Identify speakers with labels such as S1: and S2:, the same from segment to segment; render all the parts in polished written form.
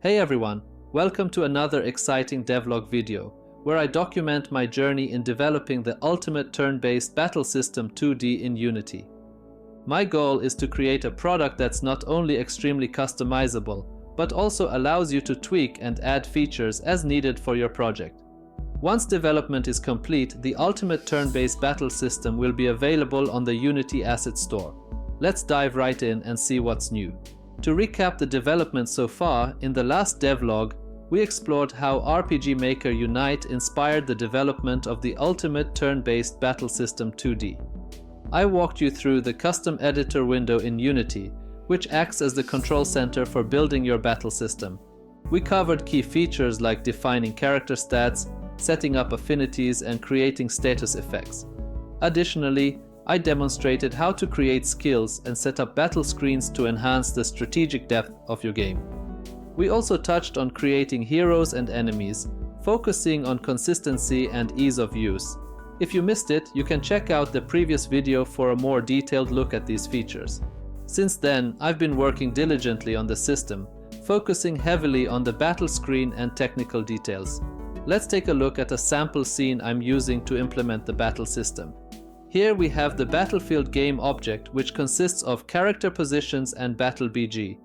S1: Hey everyone, welcome to another exciting devlog video, where I document my journey in developing the ultimate turn-based battle system 2D in Unity. My goal is to create a product that's not only extremely customizable, but also allows you to tweak and add features as needed for your project. Once development is complete, the ultimate turn-based battle system will be available on the Unity Asset Store. Let's dive right in and see what's new. To recap the development so far, in the last devlog, we explored how RPG Maker Unite inspired the development of the ultimate turn-based battle system 2D. I walked you through the custom editor window in Unity, which acts as the control center for building your battle system. We covered key features like defining character stats, setting up affinities, and creating status effects. Additionally, I demonstrated how to create skills and set up battle screens to enhance the strategic depth of your game. We also touched on creating heroes and enemies, focusing on consistency and ease of use. If you missed it, you can check out the previous video for a more detailed look at these features. Since then, I've been working diligently on the system, focusing heavily on the battle screen and technical details. Let's take a look at a sample scene I'm using to implement the battle system. Here we have the Battlefield game object, which consists of character positions and battle BG.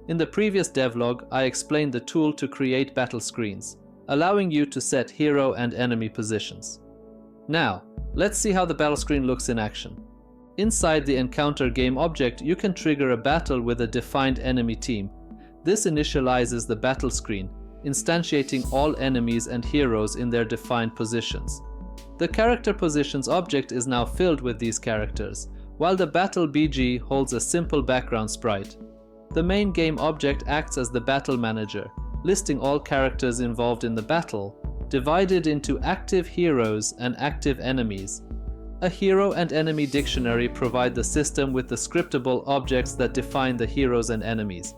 S1: In the previous devlog, I explained the tool to create battle screens, allowing you to set hero and enemy positions. Now, let's see how the battle screen looks in action. Inside the encounter game object, you can trigger a battle with a defined enemy team. This initializes the battle screen, instantiating all enemies and heroes in their defined positions. The character positions object is now filled with these characters, while the battle BG holds a simple background sprite. The main game object acts as the battle manager, listing all characters involved in the battle, divided into active heroes and active enemies. A hero and enemy dictionary provide the system with the scriptable objects that define the heroes and enemies.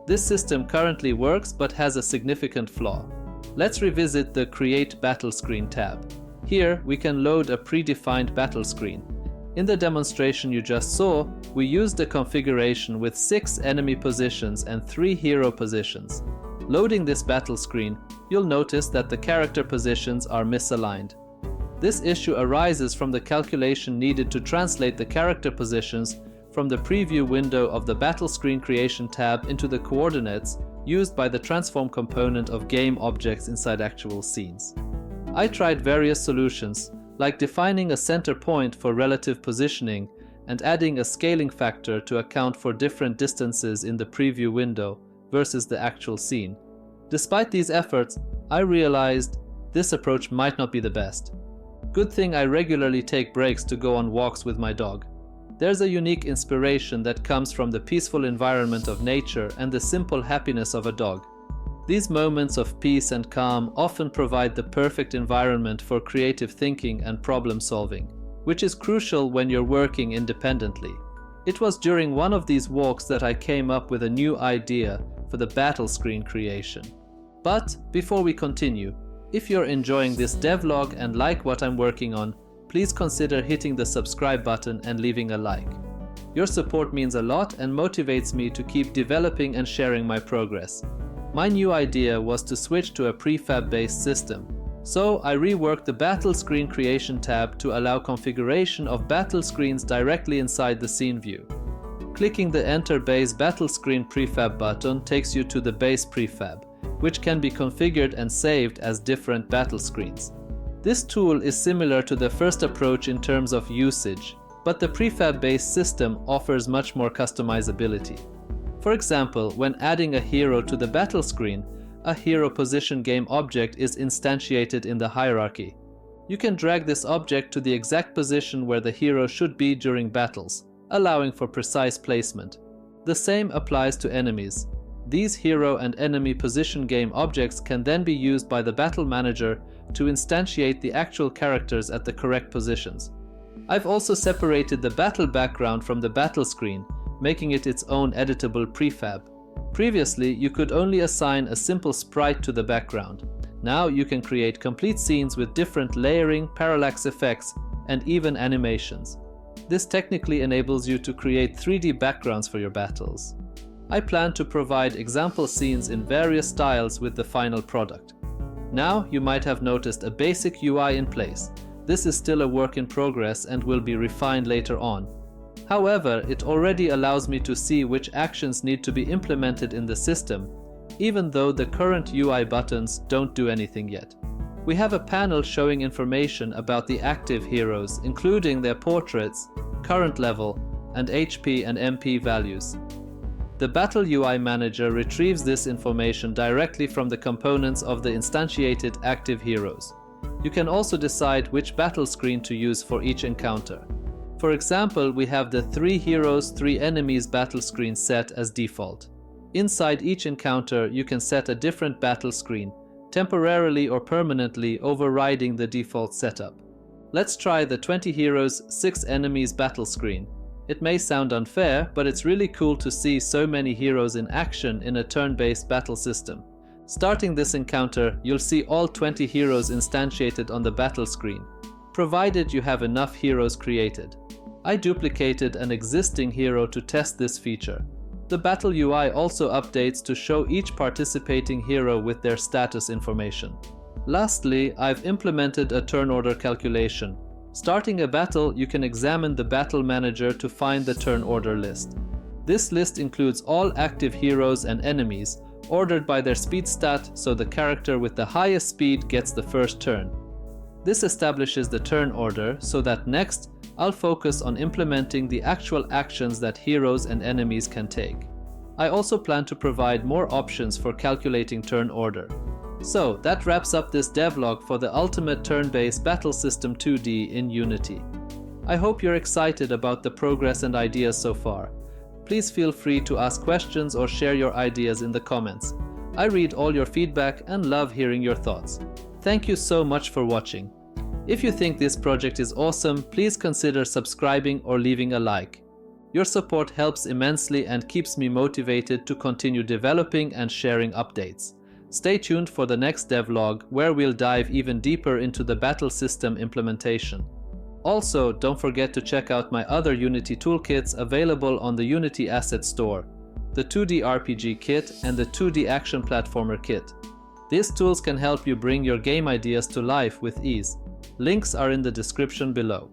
S1: This system currently works but has a significant flaw. Let's revisit the Create Battle Screen tab. Here, we can load a predefined battle screen. In the demonstration you just saw, we used a configuration with 6 enemy positions and 3 hero positions. Loading this battle screen, you'll notice that the character positions are misaligned. This issue arises from the calculation needed to translate the character positions from the preview window of the Battle Screen Creation tab into the coordinates used by the transform component of game objects inside actual scenes. I tried various solutions, like defining a center point for relative positioning and adding a scaling factor to account for different distances in the preview window versus the actual scene. Despite these efforts, I realized this approach might not be the best. Good thing I regularly take breaks to go on walks with my dog. There's a unique inspiration that comes from the peaceful environment of nature and the simple happiness of a dog. These moments of peace and calm often provide the perfect environment for creative thinking and problem solving, which is crucial when you're working independently. It was during one of these walks that I came up with a new idea for the battle screen creation. But before we continue, if you're enjoying this devlog and like what I'm working on, please consider hitting the subscribe button and leaving a like. Your support means a lot and motivates me to keep developing and sharing my progress. My new idea was to switch to a prefab-based system, so I reworked the Battle Screen Creation tab to allow configuration of battle screens directly inside the scene view. Clicking the Enter Base Battle Screen Prefab button takes you to the base prefab, which can be configured and saved as different battle screens. This tool is similar to the first approach in terms of usage, but the prefab-based system offers much more customizability. For example, when adding a hero to the battle screen, a hero position game object is instantiated in the hierarchy. You can drag this object to the exact position where the hero should be during battles, allowing for precise placement. The same applies to enemies. These hero and enemy position game objects can then be used by the battle manager to instantiate the actual characters at the correct positions. I've also separated the battle background from the battle screen, making it its own editable prefab. Previously, you could only assign a simple sprite to the background. Now you can create complete scenes with different layering, parallax effects, and even animations. This technically enables you to create 3D backgrounds for your battles. I plan to provide example scenes in various styles with the final product. Now you might have noticed a basic UI in place. This is still a work in progress and will be refined later on. However, it already allows me to see which actions need to be implemented in the system, even though the current UI buttons don't do anything yet. We have a panel showing information about the active heroes, including their portraits, current level, and HP and MP values. The Battle UI Manager retrieves this information directly from the components of the instantiated active heroes. You can also decide which battle screen to use for each encounter. For example, we have the 3 heroes, 3 enemies battle screen set as default. Inside each encounter, you can set a different battle screen, temporarily or permanently overriding the default setup. Let's try the 20 heroes, 6 enemies battle screen. It may sound unfair, but it's really cool to see so many heroes in action in a turn-based battle system. Starting this encounter, you'll see all 20 heroes instantiated on the battle screen, provided you have enough heroes created. I duplicated an existing hero to test this feature. The Battle UI also updates to show each participating hero with their status information. Lastly, I've implemented a turn order calculation. Starting a battle, you can examine the Battle Manager to find the turn order list. This list includes all active heroes and enemies, ordered by their speed stat, so the character with the highest speed gets the first turn. This establishes the turn order so that next, I'll focus on implementing the actual actions that heroes and enemies can take. I also plan to provide more options for calculating turn order. So that wraps up this devlog for the ultimate turn-based battle system 2D in Unity. I hope you're excited about the progress and ideas so far. Please feel free to ask questions or share your ideas in the comments. I read all your feedback and love hearing your thoughts. Thank you so much for watching. If you think this project is awesome, please consider subscribing or leaving a like. Your support helps immensely and keeps me motivated to continue developing and sharing updates. Stay tuned for the next devlog, where we'll dive even deeper into the battle system implementation. Also, don't forget to check out my other Unity toolkits available on the Unity Asset Store, the 2D RPG kit and the 2D Action Platformer kit. These tools can help you bring your game ideas to life with ease. Links are in the description below.